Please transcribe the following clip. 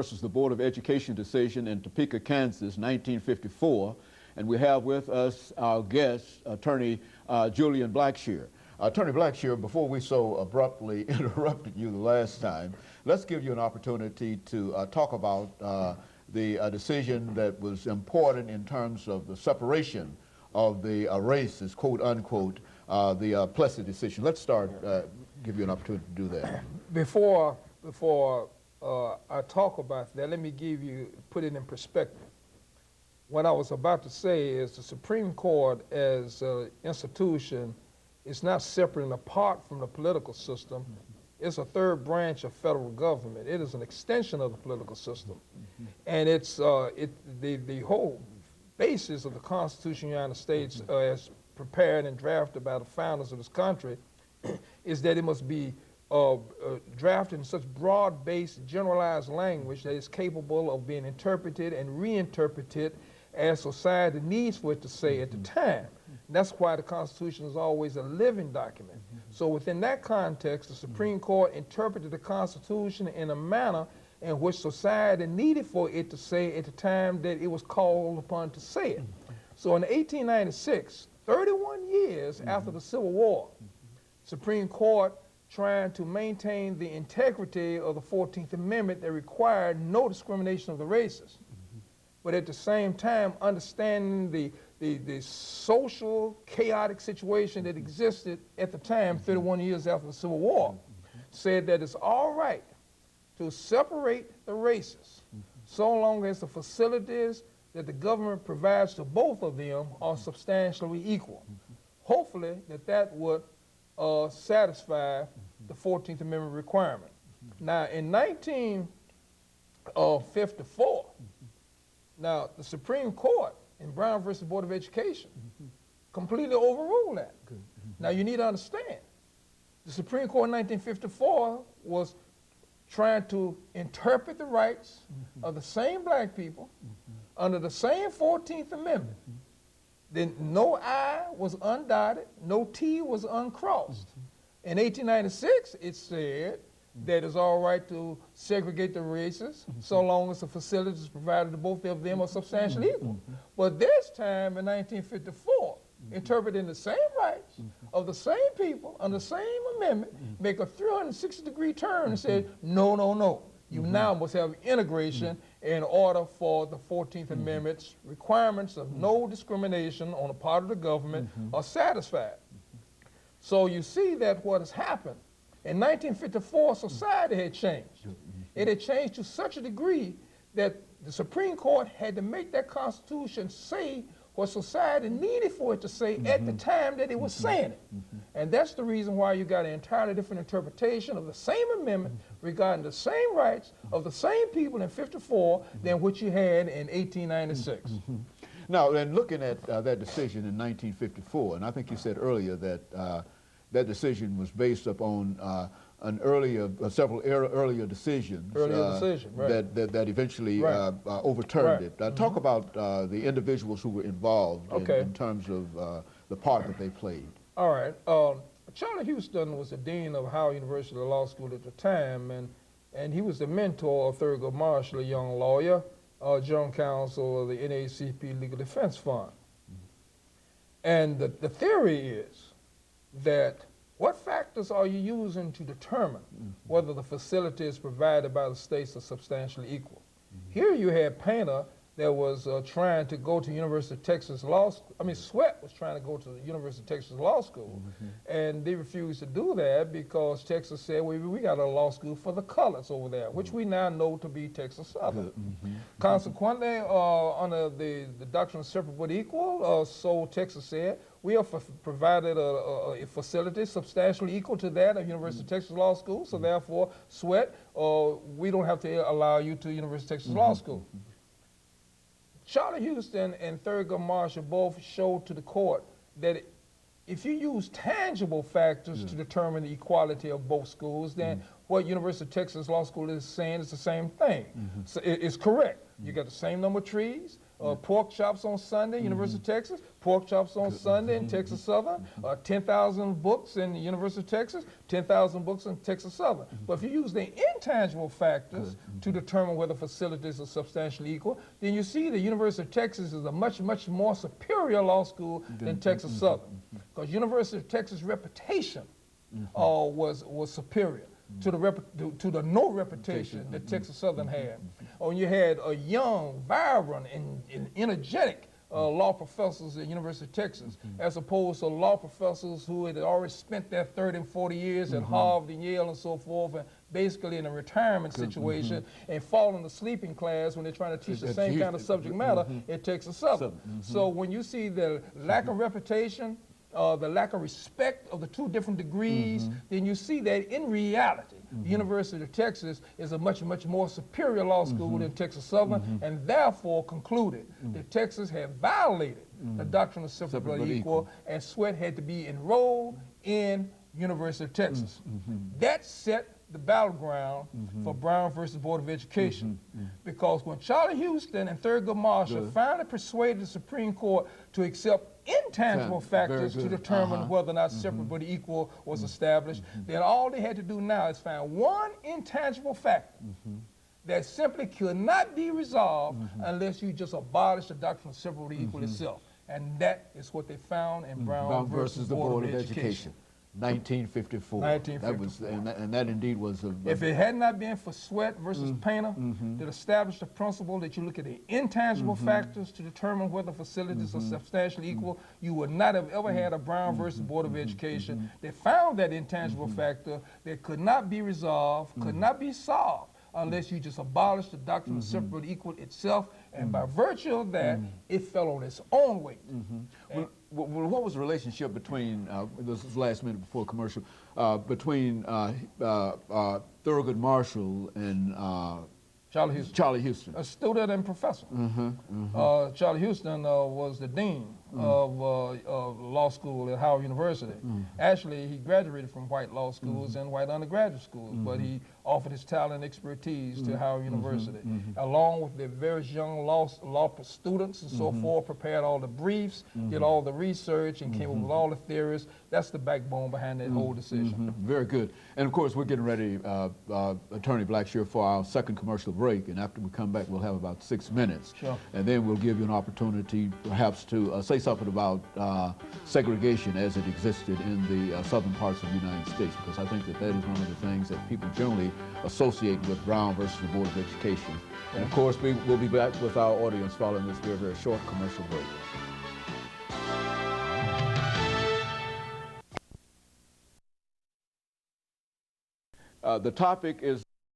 versus the Board of Education decision in Topeka, Kansas, 1954. And we have with us our guest, Attorney Julian Blackshear. Attorney Blackshear, before we so abruptly interrupted you the last time, let's give you an opportunity to talk about the decision that was important in terms of the separation of the races, quote unquote, the Plessy decision. Let's start, give you an opportunity to do that. Before I talk about that, let me put it in perspective. What I was about to say is the Supreme Court as an institution is not separate and apart from the political system. It's a third branch of federal government. It is an extension of the political system. And it's the whole basis of the Constitution of the United States as prepared and drafted by the founders of this country is that it must be drafted in such broad-based, generalized language that is capable of being interpreted and reinterpreted as society needs for it to say at the time. And that's why the Constitution is always a living document. So within that context, the Supreme Court interpreted the Constitution in a manner in which society needed for it to say at the time that it was called upon to say it. So in 1896, 31 years after the Civil War, Supreme Court trying to maintain the integrity of the 14th Amendment that required no discrimination of the races, but at the same time understanding the social chaotic situation that existed at the time, 31 years after the Civil War, said that it's all right to separate the races so long as the facilities that the government provides to both of them are substantially equal. Hopefully that would satisfy the 14th Amendment requirement. Now in 1954, now the Supreme Court in Brown versus Board of Education completely overruled that. Now you need to understand, the Supreme Court in 1954 was trying to interpret the rights of the same black people under the same 14th Amendment. Then no I was undotted, no T was uncrossed. In 1896, it said that it's all right to segregate the races so long as the facilities provided to both of them are substantially equal. But this time in 1954, interpreting the same rights of the same people under the same amendment, make a 360-degree turn and say, no, no, no. You now must have integration in order for the 14th Amendment's requirements of no discrimination on the part of the government are satisfied. So you see that what has happened. In 1954, society had changed. It had changed to such a degree that the Supreme Court had to make that Constitution say what society needed for it to say at the time that it was saying it. And that's the reason why you got an entirely different interpretation of the same amendment regarding the same rights of the same people in 54 than what you had in 1896. Now, and looking at that decision in 1954, and I think you said earlier that that decision was based upon several earlier decisions right. that eventually overturned it. Talk about the individuals who were involved in terms of the part that they played. All right. Charlie Houston was the dean of Howard University Law School at the time, and he was the mentor of Thurgood Marshall, a young lawyer, general counsel of the NAACP Legal Defense Fund. And the theory is that what factors are you using to determine whether the facilities provided by the states are substantially equal? Here you had Painter that was trying to go to University of Texas Law School. I mean, Sweat was trying to go to the University of Texas Law School, and they refused to do that because Texas said, well, we got a law school for the colors over there, which we now know to be Texas Southern. Consequently, under the doctrine of separate but equal, so Texas said, we have provided a facility substantially equal to that of University of Texas Law School, so therefore, Sweat, we don't have to allow you to University of Texas Law School. Charlie Houston and Thurgood Marshall both showed to the court that if you use tangible factors to determine the equality of both schools, then what University of Texas Law School is saying is the same thing. So it's correct. You got the same number of trees, Pork chops on Sunday, University of Texas. Pork chops on Sunday in Texas Southern. 10,000 books in the University of Texas. 10,000 books in Texas Southern. But if you use the intangible factors to determine whether facilities are substantially equal, then you see the University of Texas is a much, much more superior law school than Texas Southern. Because University of Texas' reputation was superior to the no reputation that Texas Southern had. When you had a young, vibrant, and energetic law professors at University of Texas, as opposed to law professors who had already spent their 30 and 40 years at Harvard and Yale and so forth, and basically in a retirement situation, and falling asleep in class when they're trying to teach the same kind of subject matter at Texas Southern. So when you see the lack of reputation, the lack of respect of the two different degrees, then you see that in reality, the University of Texas is a much, much more superior law school than Texas Southern, and therefore concluded that Texas had violated the doctrine of separate equal, and Sweat had to be enrolled in University of Texas. That set the battleground for Brown versus Board of Education, because when Charlie Houston and Thurgood Marshall finally persuaded the Supreme Court to accept intangible factors to determine whether or not separate but equal was established, then all they had to do now is find one intangible factor that simply could not be resolved unless you just abolish the doctrine of separate but equal itself. And that is what they found in Brown versus the Board of Education. 1954. 1954. That was, and that indeed was a... If it had not been for Sweat versus Painter that established the principle that you look at the intangible factors to determine whether facilities are substantially equal, you would not have ever had a Brown versus Board of Education that found that intangible factor that could not be resolved, could not be solved, unless you just abolish the doctrine of separate equal itself, and by virtue of that, it fell on its own weight. Well, what was the relationship between, this is last minute before commercial, between Thurgood Marshall and Charlie Houston. A student and professor. Charlie Houston was the dean of law school at Howard University. Actually, he graduated from white law schools and white undergraduate schools, but he offered his talent and expertise to Howard University. Along with the various young law students and so forth, prepared all the briefs, did all the research, and came up with all the theories. That's the backbone behind that whole decision. Very good. And of course, we're getting ready, Attorney Blackshear, for our second commercial break. And after we come back, we'll have about 6 minutes. Sure. And then we'll give you an opportunity perhaps to say something about segregation as it existed in the southern parts of the United States, because I think that that is one of the things that people generally associate with Brown versus the Board of Education. And of course, we'll be back with our audience following this very, very short commercial break. The topic is